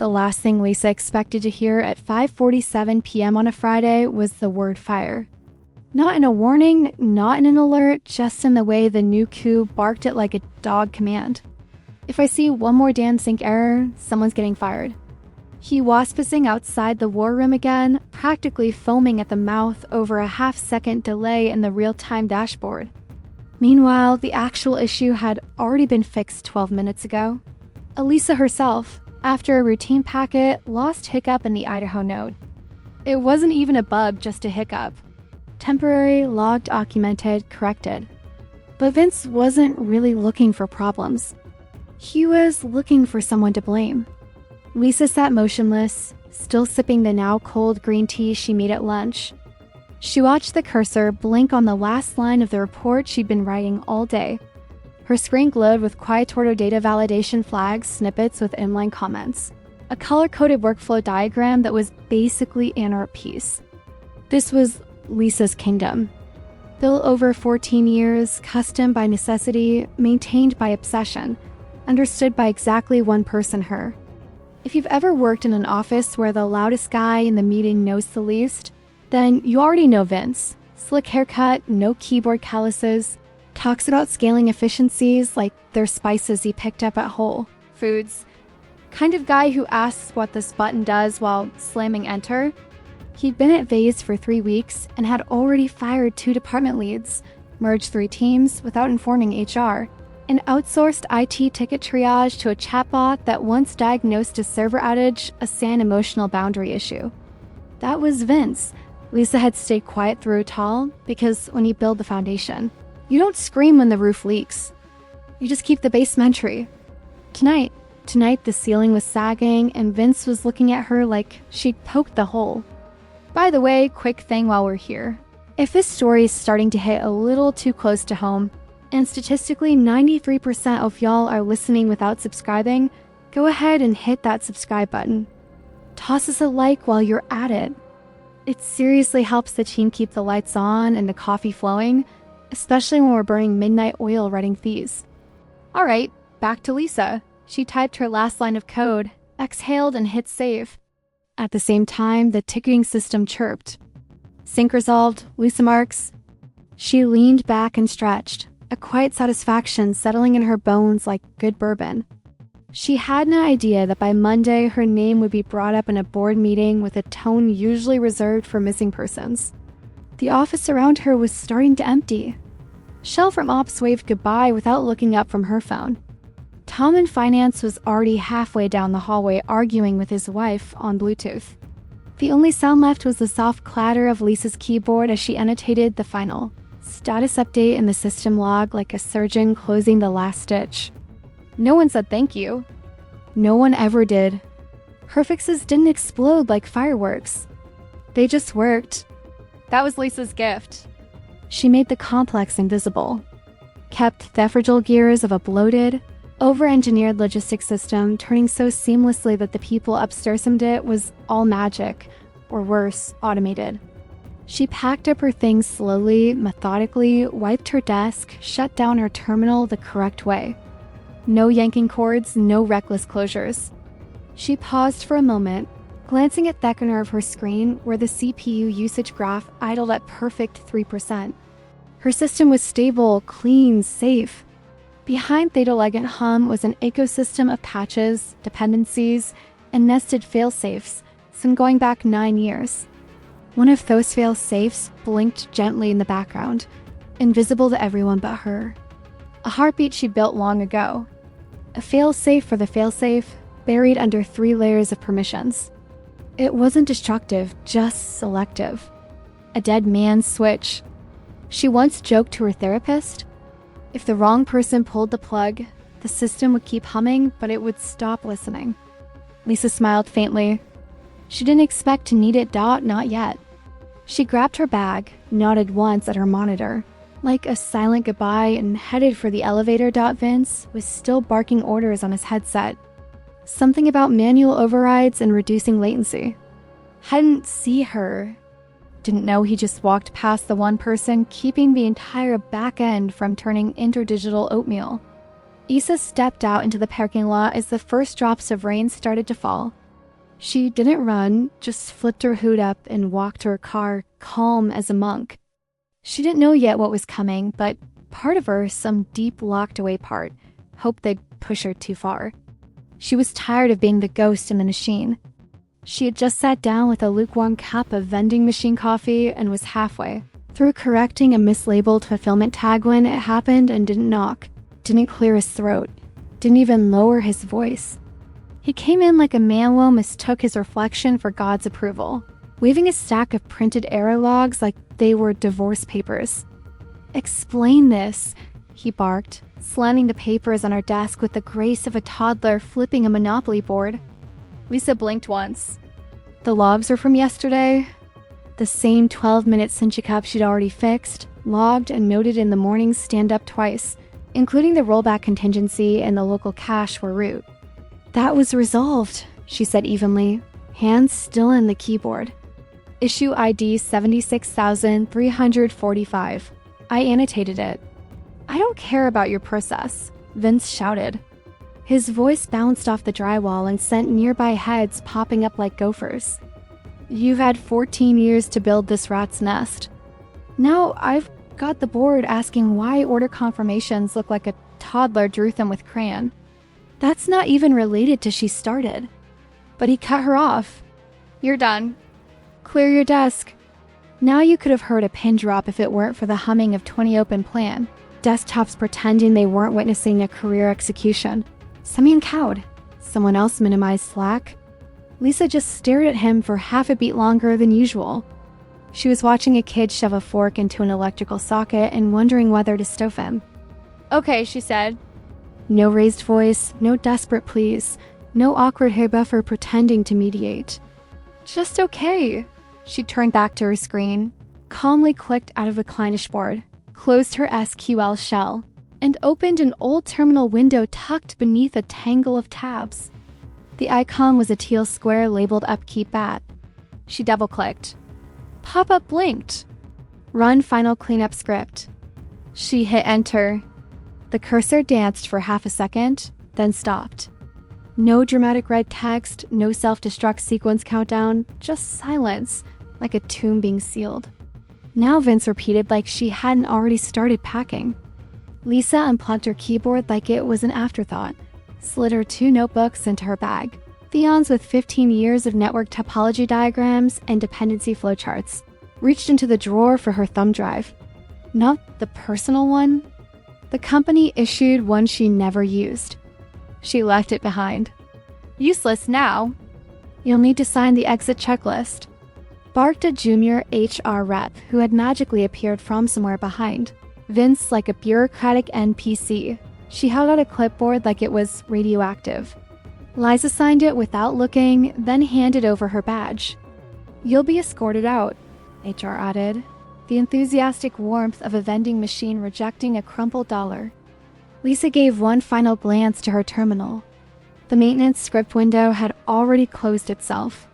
The last thing Lisa expected to hear at 5:47 p.m. on a Friday was the word fire. Not in a warning, not in an alert, just in the way the new COO barked it like a dog command. If I see one more damn sync error, someone's getting fired. He waspicing outside the war room again, practically foaming at the mouth over a half-second delay in the real-time dashboard. Meanwhile, the actual issue had already been fixed 12 minutes ago. Elisa herself, after a routine packet, lost hiccup in the Idaho node. It wasn't even a bug, just a hiccup. Temporary, logged, documented, corrected. But Vince wasn't really looking for problems. He was looking for someone to blame. Lisa sat motionless, still sipping the now cold green tea she made at lunch. She watched the cursor blink on the last line of the report she'd been writing all day. Her screen glowed with Quietordo data validation flags, snippets with inline comments. A color-coded workflow diagram that was basically an art piece. This was Lisa's kingdom. Built over 14 years, custom by necessity, maintained by obsession, understood by exactly one person, her. If you've ever worked in an office where the loudest guy in the meeting knows the least, then you already know Vince. Slick haircut, no keyboard calluses, talks about scaling efficiencies like they're spices he picked up at Whole Foods. Kind of guy who asks what this button does while slamming enter. He'd been at Vase for 3 weeks and had already fired 2 department leads, merged 3 teams without informing HR, and outsourced IT ticket triage to a chatbot that once diagnosed a server outage, a SAN emotional boundary issue. That was Vince. Lisa had stayed quiet through it all because when you build the foundation, you don't scream when the roof leaks. You just keep the basementary. Tonight the ceiling was sagging and Vince was looking at her like she'd poked the hole. By the way, quick thing while we're here. If this story is starting to hit a little too close to home, and statistically 93% of y'all are listening without subscribing, go ahead and hit that subscribe button. Toss us a like while you're at it. It seriously helps the team keep the lights on and the coffee flowing, especially when we're burning midnight oil writing fees. Alright, back to Lisa. She typed her last line of code, exhaled and hit save. At the same time, the ticketing system chirped. Sync resolved, Lisa marks. She leaned back and stretched, a quiet satisfaction settling in her bones like good bourbon. She had no idea that by Monday her name would be brought up in a board meeting with a tone usually reserved for missing persons. The office around her was starting to empty. Shell from Ops waved goodbye without looking up from her phone. Tom in finance was already halfway down the hallway arguing with his wife on Bluetooth. The only sound left was the soft clatter of Lisa's keyboard as she annotated the final status update in the system log like a surgeon closing the last stitch. No one said thank you. No one ever did. Her fixes didn't explode like fireworks. They just worked. That was Lisa's gift. She made the complex invisible. Kept the fragile gears of a bloated, over-engineered logistics system turning so seamlessly that the people upstairs it was all magic, or worse, automated. She packed up her things slowly, methodically, wiped her desk, shut down her terminal the correct way. No yanking cords, no reckless closures. She paused for a moment, glancing at the corner of her screen where the CPU usage graph idled at perfect 3%. Her system was stable, clean, safe. Behind that elegant hum was an ecosystem of patches, dependencies, and nested fail-safes, some going back 9 years. One of those fail-safes blinked gently in the background, invisible to everyone but her. A heartbeat she built long ago. A fail-safe for the fail-safe, buried under 3 layers of permissions. It wasn't destructive, just selective. A dead man's switch. She once joked to her therapist, if the wrong person pulled the plug, the system would keep humming, but it would stop listening. Lisa smiled faintly. She didn't expect to need it, not yet. She grabbed her bag, nodded once at her monitor, like a silent goodbye, and headed for the elevator. Vince was still barking orders on his headset. Something about manual overrides and reducing latency. Hadn't see her. Didn't know he just walked past the one person keeping the entire back end from turning interdigital oatmeal. Issa stepped out into the parking lot as the first drops of rain started to fall. She didn't run, just flipped her hood up and walked to her car, calm as a monk. She didn't know yet what was coming, but part of her, some deep locked-away part, hoped they'd push her too far. She was tired of being the ghost in the machine. She had just sat down with a lukewarm cup of vending machine coffee and was halfway through correcting a mislabeled fulfillment tag when it happened and didn't knock, didn't clear his throat, didn't even lower his voice. He came in like a Manuel mistook his reflection for God's approval, waving a stack of printed arrow logs like they were divorce papers. "Explain this," he barked, slanting the papers on her desk with the grace of a toddler flipping a Monopoly board. Lisa blinked once. The logs are from yesterday. The same 12-minute cinch cup she'd already fixed, logged and noted in the morning's stand-up twice, including the rollback contingency and the local cache for route. "That was resolved," she said evenly, hands still in the keyboard. "Issue ID 76,345. I annotated it." "I don't care about your process," Vince shouted. His voice bounced off the drywall and sent nearby heads popping up like gophers. "You've had 14 years to build this rat's nest. Now I've got the board asking why order confirmations look like a toddler drew them with crayon. That's not even related to she started." But he cut her off. "You're done. Clear your desk." Now you could have heard a pin drop if it weren't for the humming of 20 open plan, desktops pretending they weren't witnessing a career execution. Semyon cowed. Someone else minimized slack. Lisa just stared at him for half a beat longer than usual. She was watching a kid shove a fork into an electrical socket and wondering whether to stove him. "Okay," she said. No raised voice, no desperate pleas, no awkward hair buffer pretending to mediate. "Just okay." She turned back to her screen, calmly clicked out of a Kleinish board, closed her SQL shell, and opened an old terminal window tucked beneath a tangle of tabs. The icon was a teal square labeled Upkeep Bat. She double-clicked. Pop-up blinked. Run final cleanup script. She hit enter. The cursor danced for half a second, then stopped. No dramatic red text, no self-destruct sequence countdown, just silence, like a tomb being sealed. Now Vince repeated like she hadn't already started packing. Lisa unplugged her keyboard like it was an afterthought, slid her 2 notebooks into her bag, Theons with 15 years of network topology diagrams and dependency flowcharts, reached into the drawer for her thumb drive. Not the personal one. The company issued one she never used. She left it behind. "Useless now. You'll need to sign the exit checklist," barked a junior HR rep who had magically appeared from somewhere behind. Vince like a bureaucratic NPC. She held out a clipboard like it was radioactive. Liza signed it without looking, then handed over her badge. "You'll be escorted out," HR added, the enthusiastic warmth of a vending machine rejecting a crumpled dollar. Lisa gave one final glance to her terminal. The maintenance script window had already closed itself.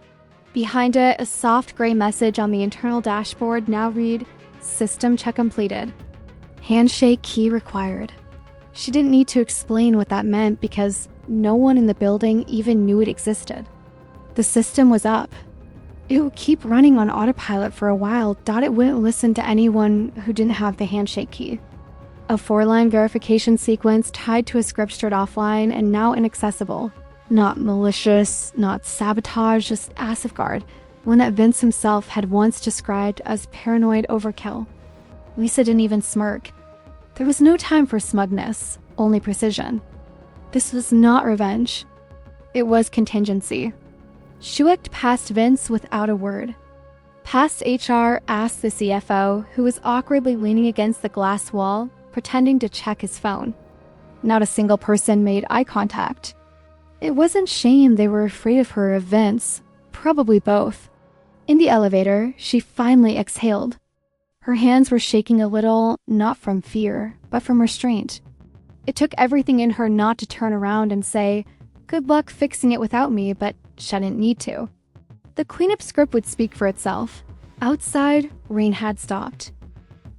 Behind it, a soft gray message on the internal dashboard now read, "System check completed. Handshake key required." She didn't need to explain what that meant because no one in the building even knew it existed. The system was up. It would keep running on autopilot for a while, it wouldn't listen to anyone who didn't have the handshake key. A 4-line verification sequence tied to a script stored offline and now inaccessible. Not malicious, not sabotage, just Asafguard, one that Vince himself had once described as paranoid overkill. Lisa didn't even smirk. There was no time for smugness, only precision. This was not revenge. It was contingency. She looked past Vince without a word. Past HR, asked the CFO, who was awkwardly leaning against the glass wall, pretending to check his phone. Not a single person made eye contact. It wasn't shame they were afraid of her or Vince, probably both. In the elevator, she finally exhaled. Her hands were shaking a little, not from fear, but from restraint. It took everything in her not to turn around and say, "Good luck fixing it without me," but she didn't need to. The cleanup script would speak for itself. Outside, rain had stopped.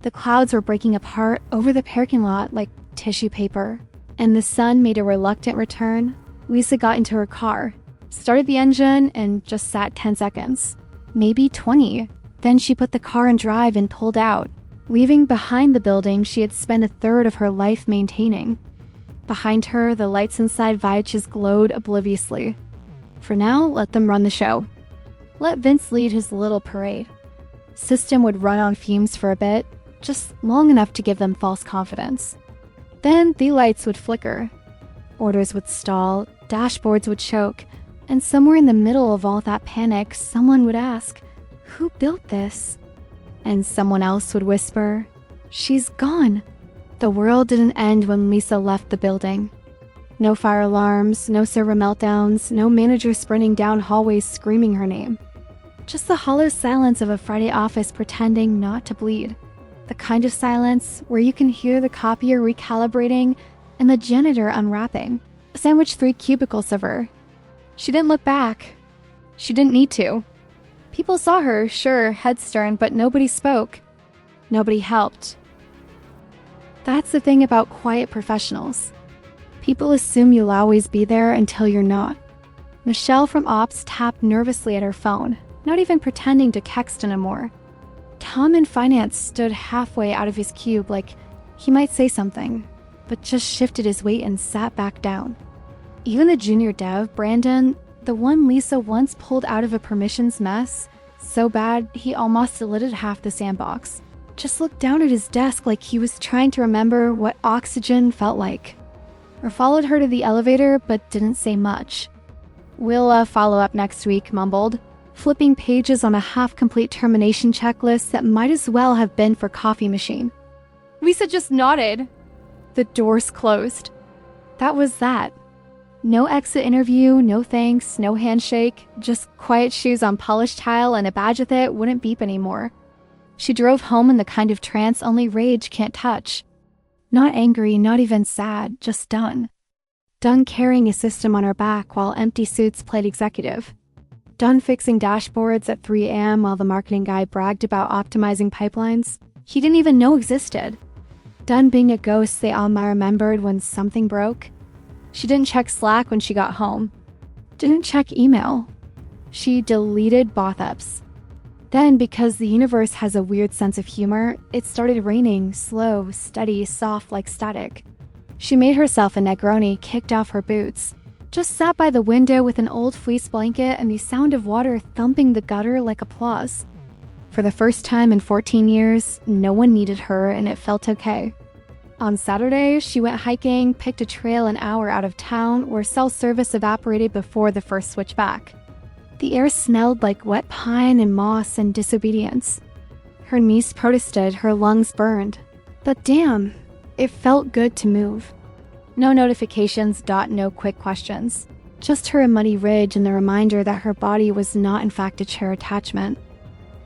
The clouds were breaking apart over the parking lot like tissue paper, and the sun made a reluctant return. Lisa got into her car. started the engine, and just sat 10 seconds. Maybe 20. Then she put the car in drive and pulled out, leaving behind the building she had spent a third of her life maintaining. Behind her, the lights inside Viaches glowed obliviously. For now, let them run the show. Let Vince lead his little parade. System would run on fumes for a bit, just long enough to give them false confidence. Then the lights would flicker. Orders would stall, dashboards would choke, and somewhere in the middle of all that panic, someone would ask, "Who built this?" And someone else would whisper, "She's gone." The world didn't end when Lisa left the building. No fire alarms, no server meltdowns, no manager sprinting down hallways screaming her name. Just the hollow silence of a Friday office pretending not to bleed. The kind of silence where you can hear the copier recalibrating and the janitor unwrapping, sandwiched 3 cubicles of her. She didn't look back. She didn't need to. People saw her, sure, head stern, but nobody spoke. Nobody helped. That's the thing about quiet professionals. People assume you'll always be there until you're not. Michelle from Ops tapped nervously at her phone, not even pretending to text anymore. Tom in finance stood halfway out of his cube like he might say something, but just shifted his weight and sat back down. Even the junior dev, Brandon, the one Lisa once pulled out of a permissions mess, so bad he almost deleted half the sandbox, just looked down at his desk like he was trying to remember what oxygen felt like. Or followed her to the elevator but didn't say much. "We'll follow up next week," mumbled, flipping pages on a half-complete termination checklist that might as well have been for coffee machine. Lisa just nodded. The doors closed. That was that. No exit interview, no thanks, no handshake, just quiet shoes on polished tile and a badge with it wouldn't beep anymore. She drove home in the kind of trance only rage can't touch. Not angry, not even sad, just done. Done carrying a system on her back while empty suits played executive. Done fixing dashboards at 3 a.m. while the marketing guy bragged about optimizing pipelines he didn't even know existed. Done being a ghost they all remembered when something broke. She didn't check Slack when she got home. Didn't check email. She deleted Bothups. Then, because the universe has a weird sense of humor, it started raining, slow, steady, soft like static. She made herself a Negroni, kicked off her boots, just sat by the window with an old fleece blanket and the sound of water thumping the gutter like applause. For the first time in 14 years, no one needed her and it felt okay. On Saturday, she went hiking, picked a trail an hour out of town where cell service evaporated before the first switch back. The air smelled like wet pine and moss and disobedience. Her knees protested, her lungs burned. But damn, it felt good to move. No notifications, no quick questions. Just her muddy ridge and the reminder that her body was not in fact a chair attachment.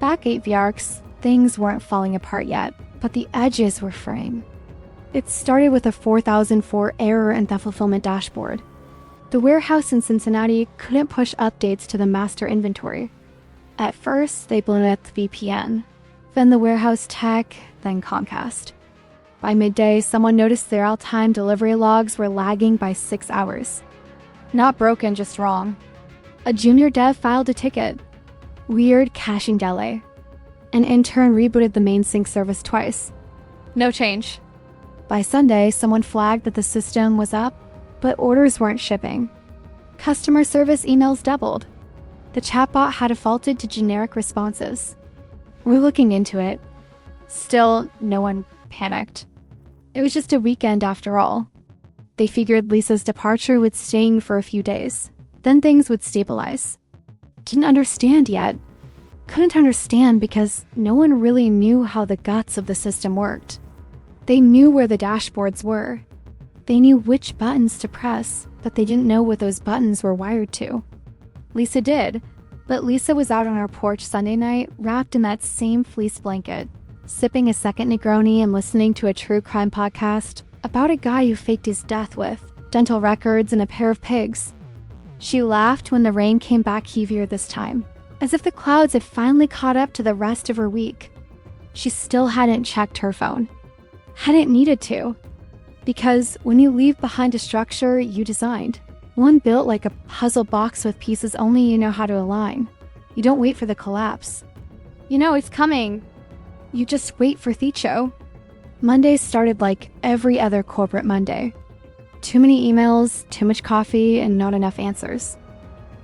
Back 8 VRCs, things weren't falling apart yet, but the edges were fraying. It started with a 4004 error in the fulfillment dashboard. The warehouse in Cincinnati couldn't push updates to the master inventory. At first, they blew up the VPN, then the warehouse tech, then Comcast. By midday, someone noticed their all-time delivery logs were lagging by 6 hours. Not broken, just wrong. A junior dev filed a ticket. Weird caching delay. An intern rebooted the main sync service twice. No change. By Sunday, someone flagged that the system was up, but orders weren't shipping. Customer service emails doubled. The chatbot had defaulted to generic responses. We're looking into it. Still, no one panicked. It was just a weekend after all. They figured Lisa's departure would sting for a few days. Then things would stabilize. Didn't understand yet. Couldn't understand because no one really knew how the guts of the system worked. They knew where the dashboards were. They knew which buttons to press, but they didn't know what those buttons were wired to. Lisa did, but Lisa was out on her porch Sunday night, wrapped in that same fleece blanket, sipping a second Negroni and listening to a true crime podcast about a guy who faked his death with dental records and a pair of pigs. She laughed when the rain came back heavier this time, as if the clouds had finally caught up to the rest of her week. She still hadn't checked her phone. Hadn't needed to. Because when you leave behind a structure you designed, One built like a puzzle box with pieces only you know how to align. You don't wait for the collapse. You know it's coming. You just wait for Thicho. Mondays started like every other corporate Monday. Too many emails, too much coffee, and not enough answers.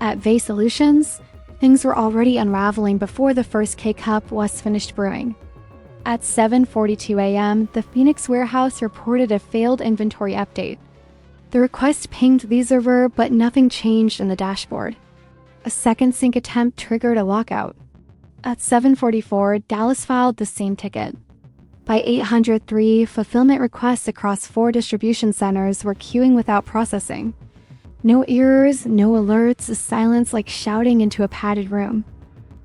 At Vay Solutions, things were already unraveling before the first K-Cup was finished brewing. At 7:42 a.m., the Phoenix warehouse reported a failed inventory update. The request pinged the server, but nothing changed in the dashboard. A second sync attempt triggered a lockout. At 7:44, Dallas filed the same ticket. By 803, fulfillment requests across 4 distribution centers were queuing without processing. No errors, no alerts, a silence like shouting into a padded room.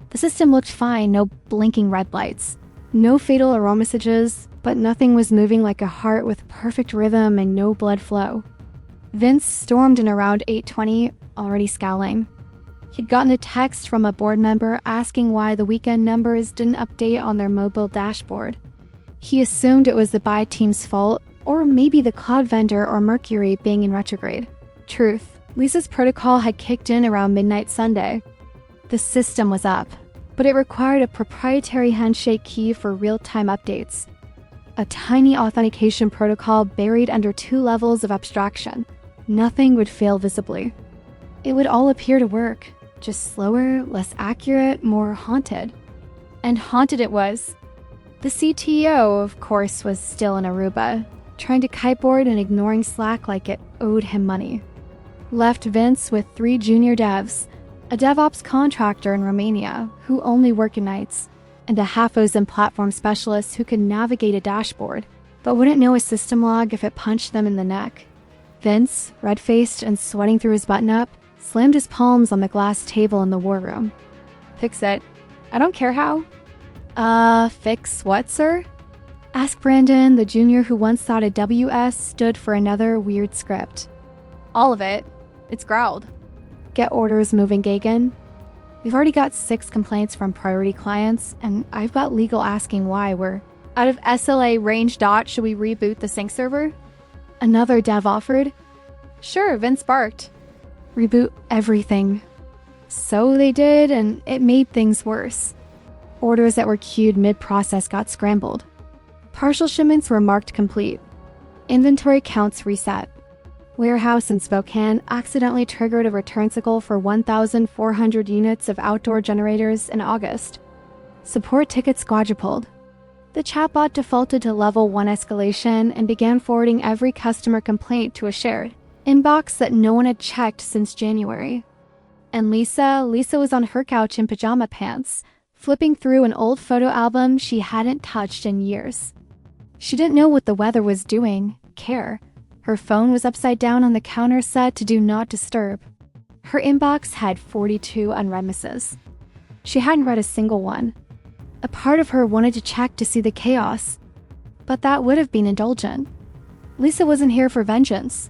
The system looked fine, no blinking red lights. No fatal error messages, but nothing was moving like a heart with perfect rhythm and no blood flow. Vince stormed in around 8:20, already scowling. He'd gotten a text from a board member asking why the weekend numbers didn't update on their mobile dashboard. He assumed it was the buy team's fault, or maybe the cloud vendor or Mercury being in retrograde. Truth, Lisa's protocol had kicked in around midnight Sunday. The system was up, but it required a proprietary handshake key for real-time updates. A tiny authentication protocol buried under 2 levels of abstraction. Nothing would fail visibly. It would all appear to work, just slower, less accurate, more haunted. And haunted it was. The CTO, of course, was still in Aruba, trying to kiteboard and ignoring Slack like it owed him money. Left Vince with 3 junior devs, a DevOps contractor in Romania who only worked nights, and a half-dozen platform specialists who could navigate a dashboard, but wouldn't know a system log if it punched them in the neck. Vince, red-faced and sweating through his button-up, slammed his palms on the glass table in the war room. Fix it. I don't care how. Fix what, sir? Asked Brandon, the junior who once thought a WS stood for another weird script. All of it. It's growled. Get orders moving, Gagan. We've already got 6 complaints from priority clients, and I've got legal asking why we're out of SLA range. Should we reboot the sync server? Another dev offered. Sure, Vince barked. Reboot everything. So they did, and it made things worse. Orders that were queued mid-process got scrambled. Partial shipments were marked complete. Inventory counts reset. Warehouse in Spokane accidentally triggered a return cycle for 1,400 units of outdoor generators in August. Support tickets quadrupled. The chatbot defaulted to level 1 escalation and began forwarding every customer complaint to a shared inbox that no one had checked since January. And Lisa was on her couch in pajama pants, flipping through an old photo album she hadn't touched in years. She didn't know what the weather was doing, care. Her phone was upside down on the counter set to do not disturb. Her inbox had 42 unread messages. She hadn't read a single one. A part of her wanted to check to see the chaos, but that would have been indulgent. Lisa wasn't here for vengeance.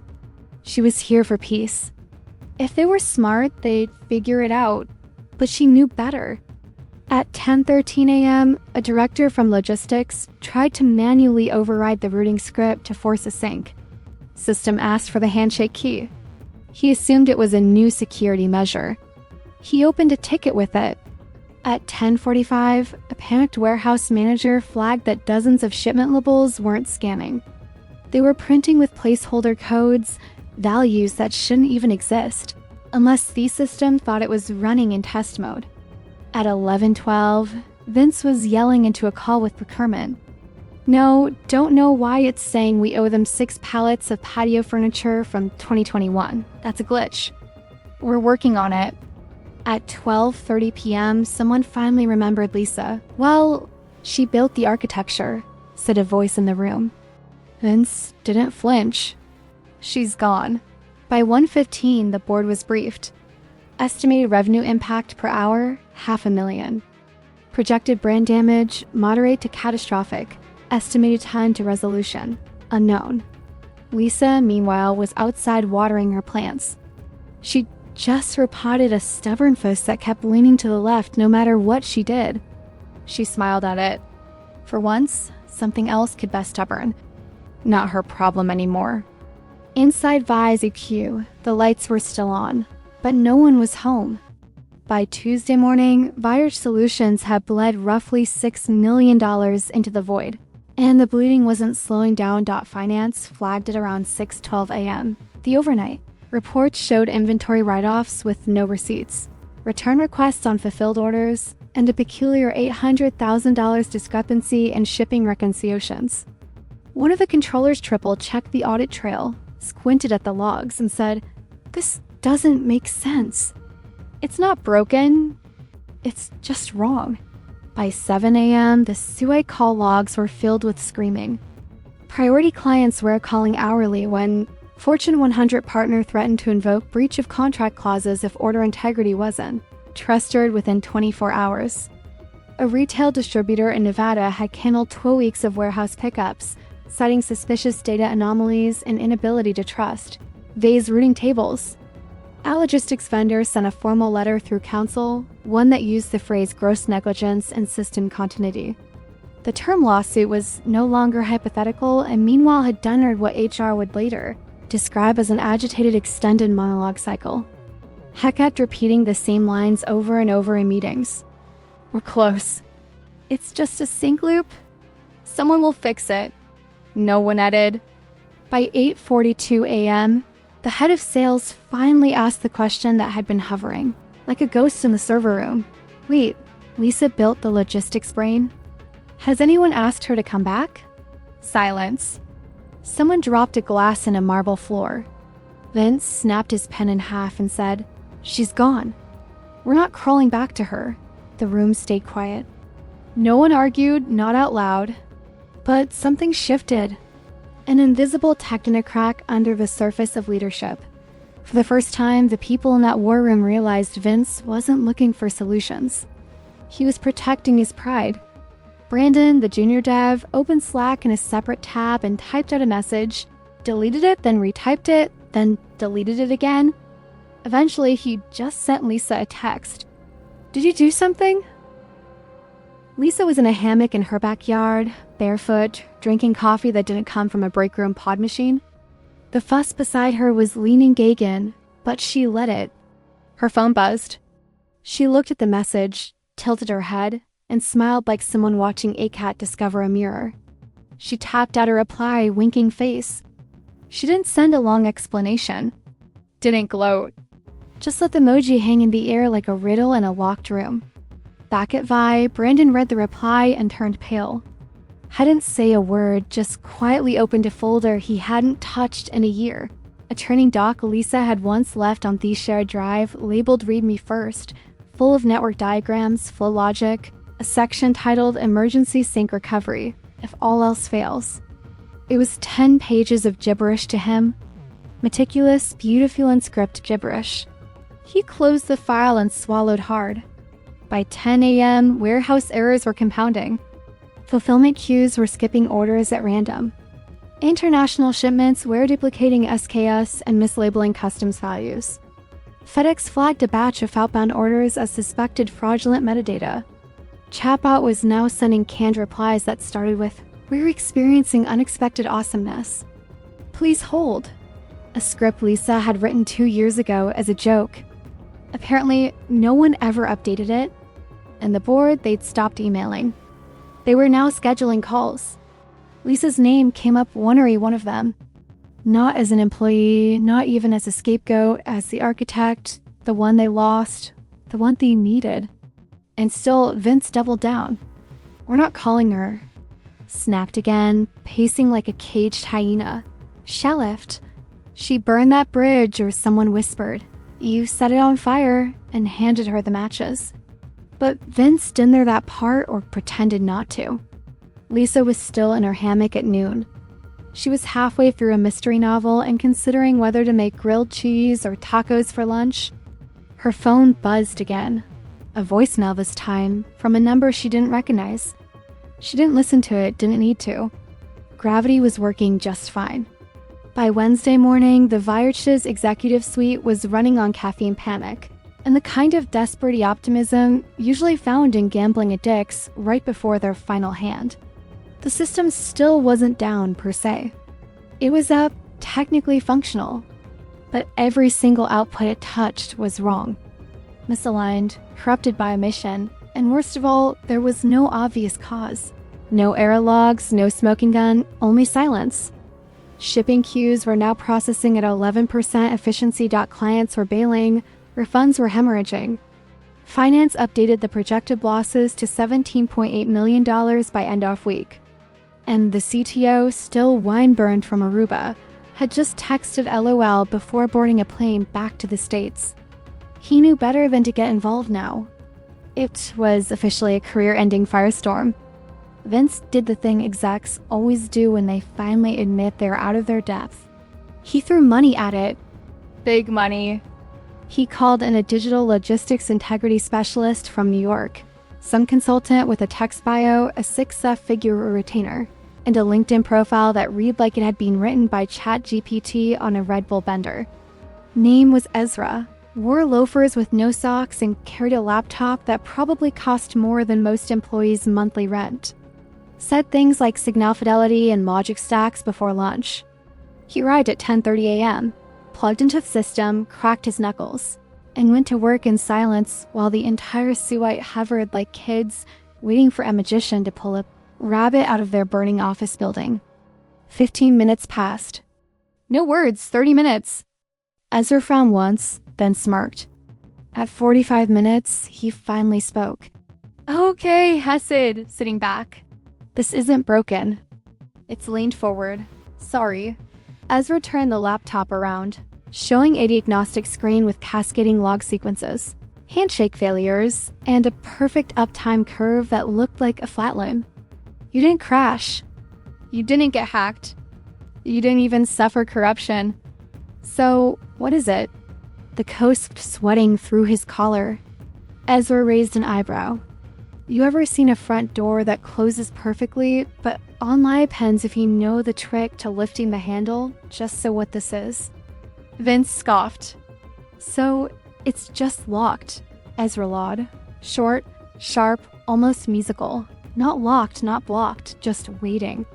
She was here for peace. If they were smart, they'd figure it out, but she knew better. At 10:13 a.m., a director from logistics tried to manually override the routing script to force a sync. System asked for the handshake key. He assumed it was a new security measure. He opened a ticket with it. At 10:45, a panicked warehouse manager flagged that dozens of shipment labels weren't scanning. They were printing with placeholder codes, values that shouldn't even exist, unless the system thought it was running in test mode. At 11:12, Vince was yelling into a call with procurement. No, don't know why it's saying we owe them 6 pallets of patio furniture from 2021. That's a glitch. We're working on it. At 12:30 p.m., someone finally remembered Lisa. Well, she built the architecture, said a voice in the room. Vince didn't flinch. She's gone. By 1:15, the board was briefed. Estimated revenue impact per hour, $500,000. Projected brand damage, moderate to catastrophic. Estimated time to resolution, unknown. Lisa, meanwhile, was outside watering her plants. She just repotted a stubborn fuss that kept leaning to the left no matter what she did. She smiled at it. For once, something else could best stubborn. Not her problem anymore. Inside Vi's EQ, the lights were still on, but no one was home. By Tuesday morning, Vi's solutions had bled roughly $6 million into the void, and the bleeding wasn't slowing down. Finance flagged it around 6:12 a.m. The overnight. Reports showed inventory write-offs with no receipts, return requests on fulfilled orders, and a peculiar $800,000 discrepancy in shipping reconciliations. One of the controllers triple-checked the audit trail, squinted at the logs, and said, "This doesn't make sense. It's not broken. It's just wrong." By 7 a.m., the SUI call logs were filled with screaming. Priority clients were calling hourly when Fortune 100 partner threatened to invoke breach of contract clauses if order integrity wasn't trusted within 24 hours. A retail distributor in Nevada had canceled 12 weeks of warehouse pickups, citing suspicious data anomalies and inability to trust V's routing tables. A logistics vendor sent a formal letter through counsel, one that used the phrase gross negligence and system continuity. The term lawsuit was no longer hypothetical and meanwhile had done what HR would later describe as an agitated extended monologue cycle. Heck kept repeating the same lines over and over in meetings. "We're close. It's just a sync loop. Someone will fix it." No one added. By 8:42 a.m., the head of sales finally asked the question that had been hovering, like a ghost in the server room. "Wait, Lisa built the logistics brain? Has anyone asked her to come back?" Silence. Someone dropped a glass in a marble floor. Vince snapped his pen in half and said, "She's gone. We're not crawling back to her." The room stayed quiet. No one argued, not out loud. But something shifted. An invisible technocrat under the surface of leadership. For the first time, the people in that war room realized Vince wasn't looking for solutions. He was protecting his pride. Brandon, the junior dev, opened Slack in a separate tab and typed out a message, deleted it, then retyped it, then deleted it again. Eventually, he just sent Lisa a text. "Did you do something?" Lisa was in a hammock in her backyard, barefoot, drinking coffee that didn't come from a break room pod machine. The fuss beside her was leaning Gagan, but she let it. Her phone buzzed. She looked at the message, tilted her head, and smiled like someone watching a cat discover a mirror. She tapped out a reply, winking face. She didn't send a long explanation. Didn't gloat. Just let the emoji hang in the air like a riddle in a locked room. Back at Vi, Brandon read the reply and turned pale. Hadn't say a word, just quietly opened a folder he hadn't touched in a year. A training doc Lisa had once left on the shared drive, labeled Read Me First, full of network diagrams, flow logic, a section titled Emergency Sync Recovery, if all else fails. It was 10 pages of gibberish to him. Meticulous, beautiful and script gibberish. He closed the file and swallowed hard. By 10 a.m., warehouse errors were compounding. Fulfillment queues were skipping orders at random. International shipments were duplicating SKS and mislabeling customs values. FedEx flagged a batch of outbound orders as suspected fraudulent metadata. Chatbot was now sending canned replies that started with, "We're experiencing unexpected awesomeness. Please hold." A script Lisa had written 2 years ago as a joke. Apparently, no one ever updated it, and the board, they'd stopped emailing. They were now scheduling calls. Lisa's name came up one of them. Not as an employee, not even as a scapegoat, as the architect, the one they lost, the one they needed. And still, Vince doubled down. "We're not calling her." Snapped again, pacing like a caged hyena. Shellifed. "She burned that bridge," or someone whispered. "You set it on fire," and handed her the matches. But Vince didn't know that part or pretended not to. Lisa was still in her hammock at noon. She was halfway through a mystery novel and considering whether to make grilled cheese or tacos for lunch. Her phone buzzed again. A voicemail this time, from a number she didn't recognize. She didn't listen to it, didn't need to. Gravity was working just fine. By Wednesday morning, the Viarch's executive suite was running on caffeine panic, and the kind of desperate optimism usually found in gambling addicts right before their final hand. The system still wasn't down per se. It was up technically functional. But every single output it touched was wrong. Misaligned, corrupted by omission, and worst of all, there was no obvious cause. No error logs, no smoking gun, only silence. Shipping queues were now processing at 11% efficiency. Clients were bailing, refunds were hemorrhaging. Finance updated the projected losses to $17.8 million by end of week. And the CTO, still wine-burned from Aruba, had just texted LOL before boarding a plane back to the States. He knew better than to get involved now. It was officially a career-ending firestorm. Vince did the thing execs always do when they finally admit they're out of their depth. He threw money at it. Big money. He called in a digital logistics integrity specialist from New York, some consultant with a text bio, a six-figure retainer, and a LinkedIn profile that read like it had been written by ChatGPT on a Red Bull bender. Name was Ezra, wore loafers with no socks, and carried a laptop that probably cost more than most employees' monthly rent. Said things like Signal Fidelity and Logic Stacks before lunch. He arrived at 10:30 a.m., plugged into the system, cracked his knuckles, and went to work in silence while the entire suite hovered like kids waiting for a magician to pull a rabbit out of their burning office building. 15 minutes passed. No words, 30 minutes. Ezra frowned once, then smirked. At 45 minutes, he finally spoke. Okay, Hesed, sitting back. This isn't broken. It's leaned forward. Sorry. Ezra turned the laptop around, showing a diagnostic screen with cascading log sequences, handshake failures, and a perfect uptime curve that looked like a flatline. You didn't crash. You didn't get hacked. You didn't even suffer corruption. So, what is it? The coast sweating through his collar. Ezra raised an eyebrow. You ever seen a front door that closes perfectly, but online depends if you know the trick to lifting the handle, just so what this is? Vince scoffed. So, it's just locked, Ezra lawed. Short, sharp, almost musical. Not locked, not blocked, just waiting.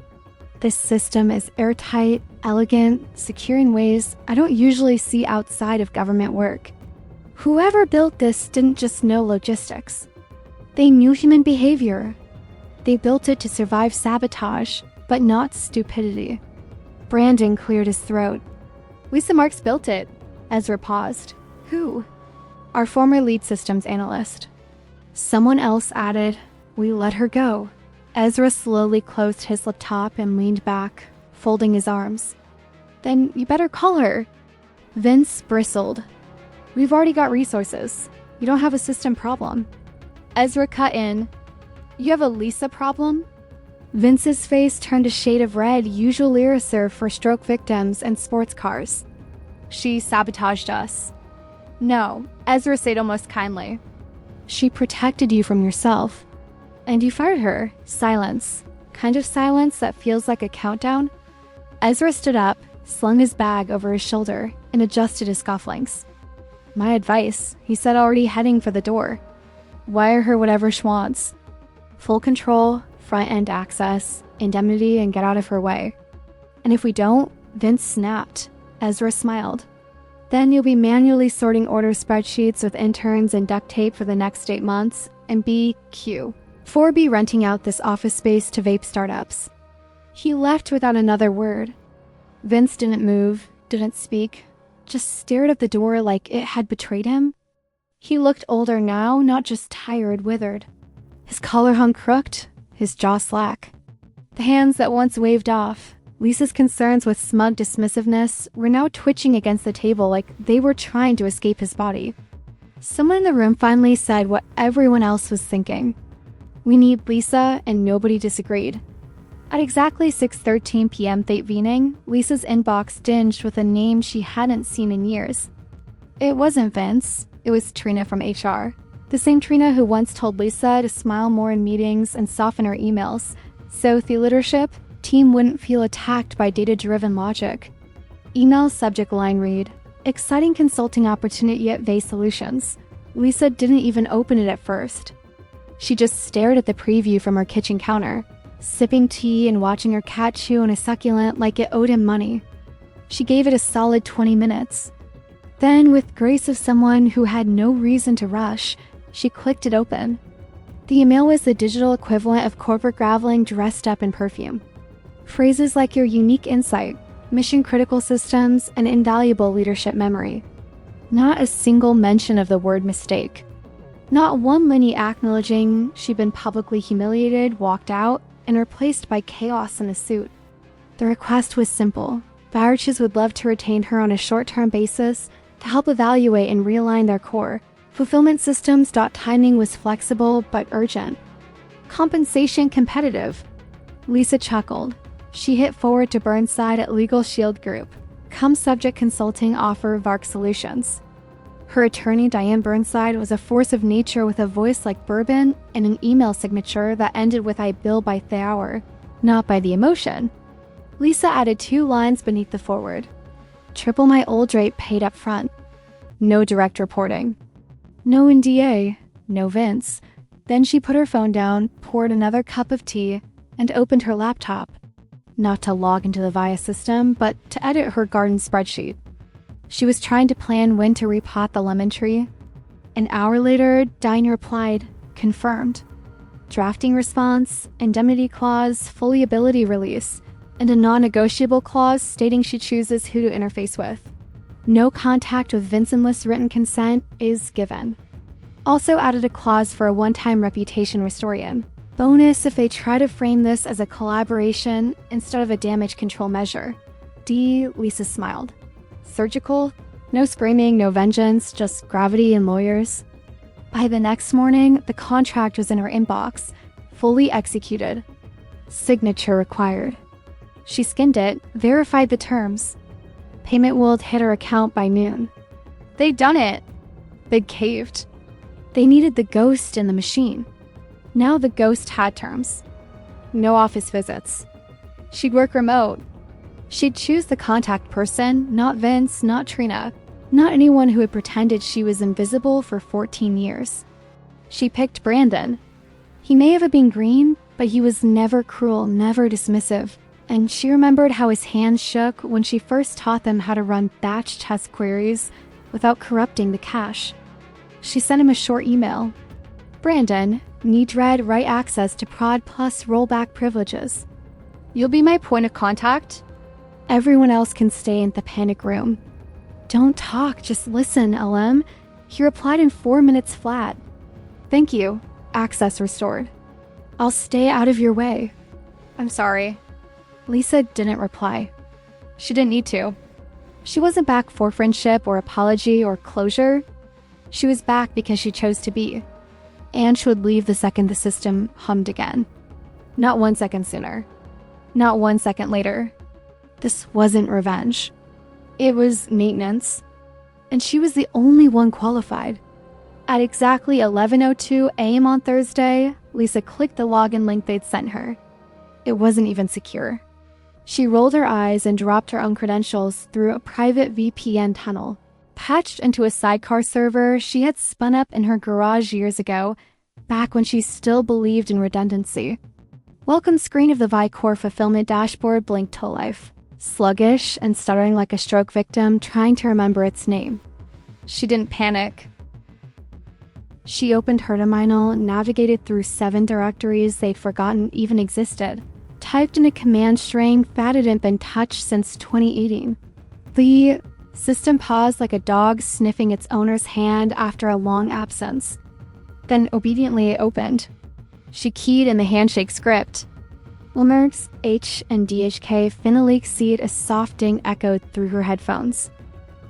This system is airtight, elegant, secure in ways I don't usually see outside of government work. Whoever built this didn't just know logistics. They knew human behavior. They built it to survive sabotage, but not stupidity. Brandon cleared his throat. Lisa Marks built it. Ezra paused. Who? Our former lead systems analyst. Someone else added, we let her go. Ezra slowly closed his laptop and leaned back, folding his arms. Then you better call her. Vince bristled. We've already got resources. You don't have a system problem. Ezra cut in. You have a Lisa problem? Vince's face turned a shade of red, usually reserved for stroke victims and sports cars. She sabotaged us. No, Ezra said almost kindly. She protected you from yourself. And you fired her. Silence. Kind of silence that feels like a countdown. Ezra stood up, slung his bag over his shoulder, and adjusted his cufflinks. My advice, he said, already heading for the door. Wire her whatever she wants. Full control, front-end access, indemnity, and get out of her way. And if we don't, Vince snapped. Ezra smiled. Then you'll be manually sorting order spreadsheets with interns and duct tape for the next 8 months, and BQ. 4B renting out this office space to vape startups. He left without another word. Vince didn't move, didn't speak, just stared at the door like it had betrayed him. He looked older now, not just tired, withered. His collar hung crooked, his jaw slack. The hands that once waved off, Lisa's concerns with smug dismissiveness, were now twitching against the table like they were trying to escape his body. Someone in the room finally said what everyone else was thinking. We need Lisa, and nobody disagreed. At exactly 6:13 p.m. that evening, Lisa's inbox dinged with a name she hadn't seen in years. It wasn't Vince. It was Trina from HR. The same Trina who once told Lisa to smile more in meetings and soften her emails, so the leadership team wouldn't feel attacked by data-driven logic. Email subject line read, exciting consulting opportunity at Vay Solutions. Lisa didn't even open it at first. She just stared at the preview from her kitchen counter, sipping tea and watching her cat chew on a succulent like it owed him money. She gave it a solid 20 minutes. Then, with grace of someone who had no reason to rush, she clicked it open. The email was the digital equivalent of corporate graveling dressed up in perfume. Phrases like your unique insight, mission-critical systems, and invaluable leadership memory. Not a single mention of the word mistake. Not one liney acknowledging she'd been publicly humiliated, walked out, and replaced by chaos in a suit. The request was simple. Viruses would love to retain her on a short-term basis to help evaluate and realign their core. Fulfillment systems. Timing was flexible but urgent. Compensation competitive. Lisa chuckled. She hit forward to Burnside at Legal Shield Group. Come subject consulting offer VARC Solutions. Her attorney, Diane Burnside, was a force of nature with a voice like bourbon and an email signature that ended with "I bill by the hour," not by the emotion. Lisa added 2 lines beneath the forward. Triple my old rate paid up front. No direct reporting. No NDA. No Vince. Then she put her phone down, poured another cup of tea, and opened her laptop. Not to log into the VIA system, but to edit her garden spreadsheet. She was trying to plan when to repot the lemon tree. An hour later, Diane replied, confirmed. Drafting response, indemnity clause, fully ability release, and a non-negotiable clause stating she chooses who to interface with. No contact with Vince-less written consent is given. Also added a clause for a one-time reputation restoration. Bonus if they try to frame this as a collaboration instead of a damage control measure. Lisa smiled. Surgical? No screaming, no vengeance, just gravity and lawyers. By the next morning, the contract was in her inbox, fully executed. Signature required. She skinned it, verified the terms. Payment will hit her account by noon. They'd done it. They'd caved. They needed the ghost in the machine. Now the ghost had terms. No office visits. She'd work remote. She'd choose the contact person, not Vince, not Trina, not anyone who had pretended she was invisible for 14 years. She picked Brandon. He may have been green, but he was never cruel, never dismissive. And she remembered how his hands shook when she first taught them how to run batch test queries without corrupting the cache. She sent him a short email. Brandon, need read write access to prod plus rollback privileges. You'll be my point of contact? Everyone else can stay in the panic room. Don't talk, just listen, LM. He replied in 4 minutes flat. Thank you. Access restored. I'll stay out of your way. I'm sorry. Lisa didn't reply. She didn't need to. She wasn't back for friendship or apology or closure. She was back because she chose to be. And she would leave the second the system hummed again. Not 1 second sooner. Not 1 second later. This wasn't revenge. It was maintenance. And she was the only one qualified. At exactly 11:02 a.m. on Thursday, Lisa clicked the login link they'd sent her. It wasn't even secure. She rolled her eyes and dropped her own credentials through a private VPN tunnel, patched into a sidecar server she had spun up in her garage years ago, back when she still believed in redundancy. Welcome screen of the Vicor fulfillment dashboard blinked to life, sluggish and stuttering like a stroke victim trying to remember its name. She didn't panic. She opened her terminal, navigated through 7 directories they'd forgotten even existed, typed in a command string that hadn't been touched since 2018. The system paused like a dog sniffing its owner's hand after a long absence. Then obediently it opened. She keyed in the handshake script. Wilmer's H and DHK finally seed a soft ding echoed through her headphones.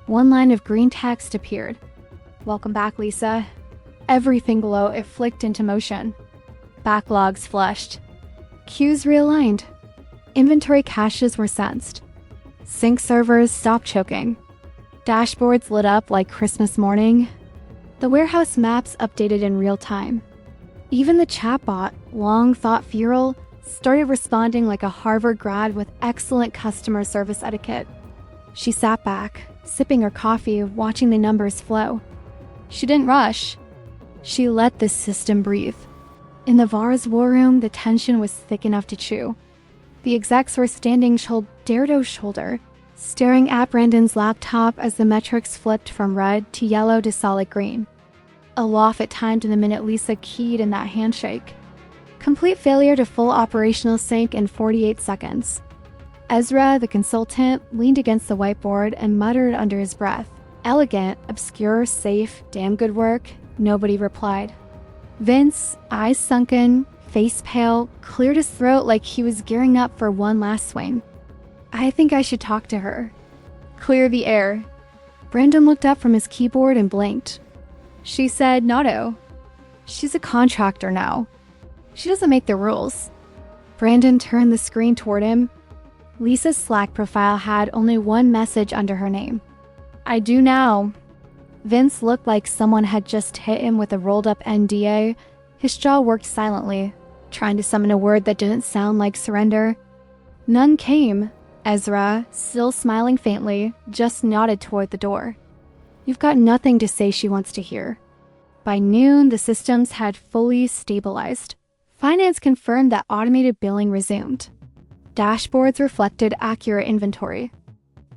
1 line of green text appeared. Welcome back, Lisa. Everything below it flicked into motion. Backlogs flushed. Queues realigned. Inventory caches were sensed. Sync servers stopped choking. Dashboards lit up like Christmas morning. The warehouse maps updated in real time. Even the chatbot, long thought feral, started responding like a Harvard grad with excellent customer service etiquette. She sat back, sipping her coffee, watching the numbers flow. She didn't rush. She let the system breathe. In the VAR's war room, the tension was thick enough to chew. The execs were standing shoulder to shoulder, staring at Brandon's laptop as the metrics flipped from red to yellow to solid green. Aloft at timed in the minute Lisa keyed in that handshake. Complete failure to full operational sync in 48 seconds. Ezra, the consultant, leaned against the whiteboard and muttered under his breath. Elegant, obscure, safe, damn good work. Nobody replied. Vince, eyes sunken, face pale, cleared his throat like he was gearing up for one last swing. I think I should talk to her. Clear the air. Brandon looked up from his keyboard and blinked. She said, "Notto. She's a contractor now. She doesn't make the rules." Brandon turned the screen toward him. Lisa's Slack profile had only one message under her name. I do now. Vince looked like someone had just hit him with a rolled-up NDA. His jaw worked silently, trying to summon a word that didn't sound like surrender. None came. Ezra, still smiling faintly, just nodded toward the door. You've got nothing to say, she wants to hear. By noon, the systems had fully stabilized. Finance confirmed that automated billing resumed. Dashboards reflected accurate inventory.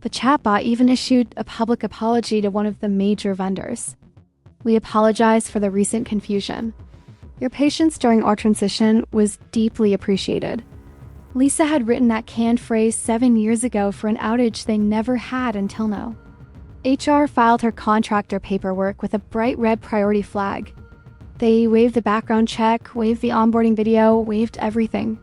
The chatbot even issued a public apology to one of the major vendors. We apologize for the recent confusion. Your patience during our transition was deeply appreciated. Lisa had written that canned phrase 7 years ago for an outage they never had until now. HR filed her contractor paperwork with a bright red priority flag. They waived the background check, waived the onboarding video, waived everything.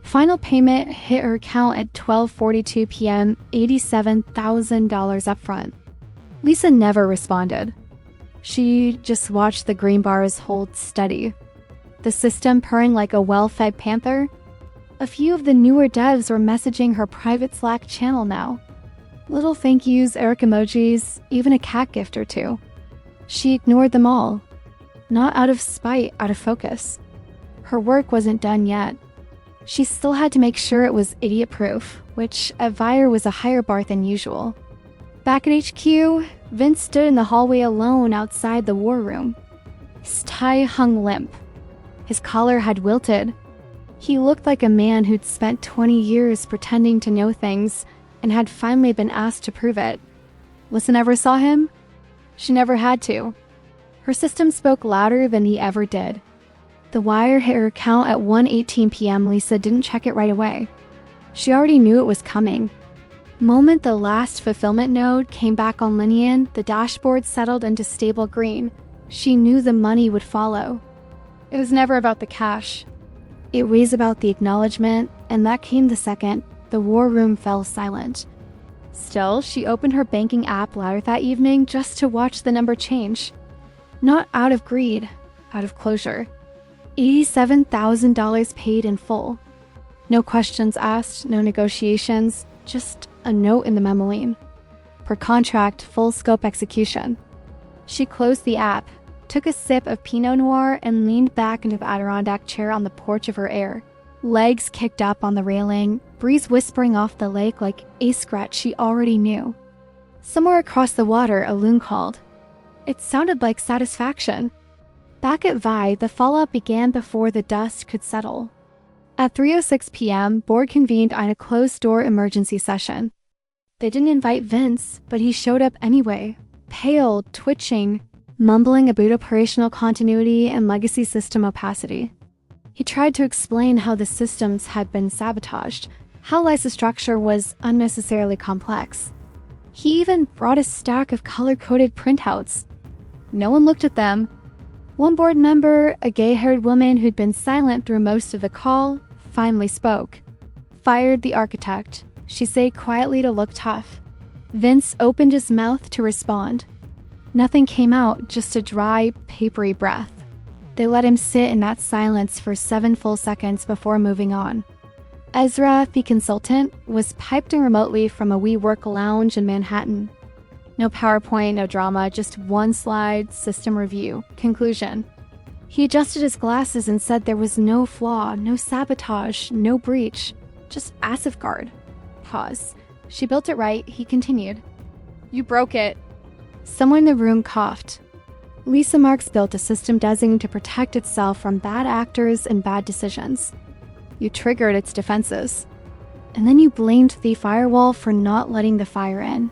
Final payment hit her account at 12:42 p.m., $87,000 upfront. Lisa never responded. She just watched the green bars hold steady. The system purring like a well-fed panther. A few of the newer devs were messaging her private Slack channel now. Little thank yous, Eric emojis, even a cat gift or two. She ignored them all. Not out of spite, out of focus. Her work wasn't done yet. She still had to make sure it was idiot-proof, which at Vire was a higher bar than usual. Back at HQ, Vince stood in the hallway alone outside the war room. His tie hung limp. His collar had wilted. He looked like a man who'd spent 20 years pretending to know things and had finally been asked to prove it. Lisa never saw him. She never had to. Her system spoke louder than he ever did. The wire hit her account at 1:18 p.m. Lisa didn't check it right away. She already knew it was coming. Moment the last fulfillment node came back on Linian, the dashboard settled into stable green. She knew the money would follow. It was never about the cash. It was about the acknowledgement, and that came the second the war room fell silent. Still, she opened her banking app louder that evening just to watch the number change. Not out of greed, out of closure. $87,000 paid in full. No questions asked, no negotiations, just a note in the memoline. Per contract, full scope execution. She closed the app, took a sip of Pinot Noir, and leaned back into the Adirondack chair on the porch of her air. Legs kicked up on the railing, breeze whispering off the lake like a scratch she already knew. Somewhere across the water, a loon called. It sounded like satisfaction. Back at Vi, the fallout began before the dust could settle. At 3:06 p.m., board convened on a closed-door emergency session. They didn't invite Vince, but he showed up anyway, pale, twitching, mumbling about operational continuity and legacy system opacity. He tried to explain how the systems had been sabotaged, how Lisa's structure was unnecessarily complex. He even brought a stack of color-coded printouts. No one looked at them. One board member, a gay-haired woman who'd been silent through most of the call, finally spoke. Fired the architect, she said quietly to look tough. Vince opened his mouth to respond. Nothing came out, just a dry, papery breath. They let him sit in that silence for 7 full seconds before moving on. Ezra, the consultant, was piped in remotely from a WeWork lounge in Manhattan. No PowerPoint, no drama, just one slide, system review, conclusion. He adjusted his glasses and said there was no flaw, no sabotage, no breach, just Asafguard. Pause. She built it right, he continued. You broke it. Someone in the room coughed. Lisa Marks built a system designed to protect itself from bad actors and bad decisions. You triggered its defenses. and then you blamed the firewall for not letting the fire in.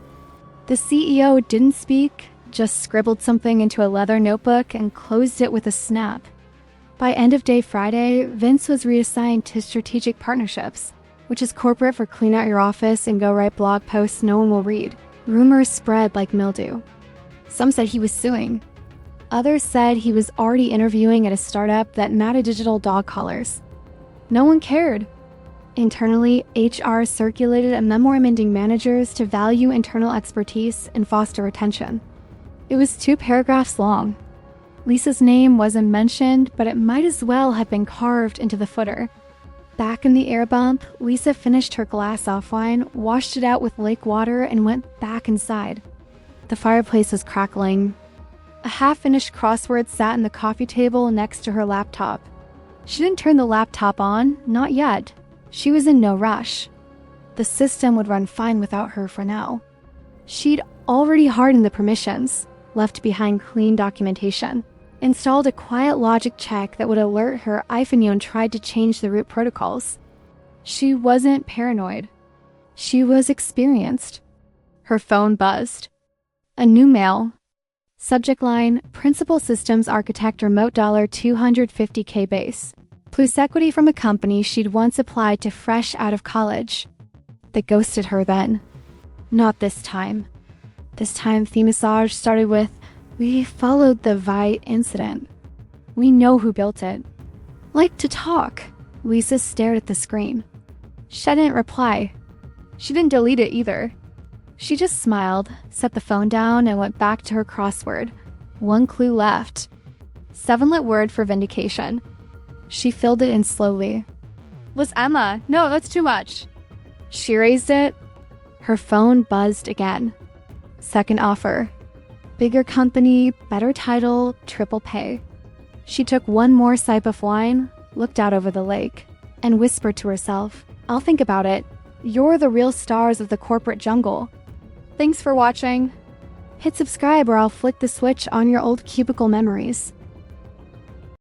The CEO didn't speak, just scribbled something into a leather notebook and closed it with a snap. By end of day Friday, Vince was reassigned to strategic partnerships, which is corporate for clean out your office and go write blog posts no one will read. Rumors spread like mildew. Some said he was suing. Others said he was already interviewing at a startup that matted digital dog collars. No one cared. Internally, HR circulated a memo reminding managers to value internal expertise and foster retention. It was 2 paragraphs long. Lisa's name wasn't mentioned, but it might as well have been carved into the footer. Back in the air bump, Lisa finished her glass of wine, washed it out with lake water, and went back inside. The fireplace was crackling. A half-finished crossword sat on the coffee table next to her laptop. She didn't turn the laptop on, not yet. She was in no rush. The system would run fine without her for now. She'd already hardened the permissions, left behind clean documentation, installed a quiet logic check that would alert her if anyone tried to change the root protocols. She wasn't paranoid. She was experienced. Her phone buzzed. A new mail. Subject line, Principal Systems Architect Remote $250K base. Plus equity from a company she'd once applied to fresh out of college. They ghosted her then. Not this time. This time, Themessage started with, "We followed the Vi incident. We know who built it." Like to talk. Lisa stared at the screen. She didn't reply. She didn't delete it either. She just smiled, set the phone down, and went back to her crossword. 1 clue left. 7-lit word for vindication. She filled it in slowly. "Was Emma? No, that's too much." She raised it. Her phone buzzed again. Second offer. Bigger company, better title, triple pay. She took one more sip of wine, looked out over the lake, and whispered to herself, "I'll think about it. You're the real stars of the corporate jungle." Thanks for watching. Hit subscribe or I'll flick the switch on your old cubicle memories.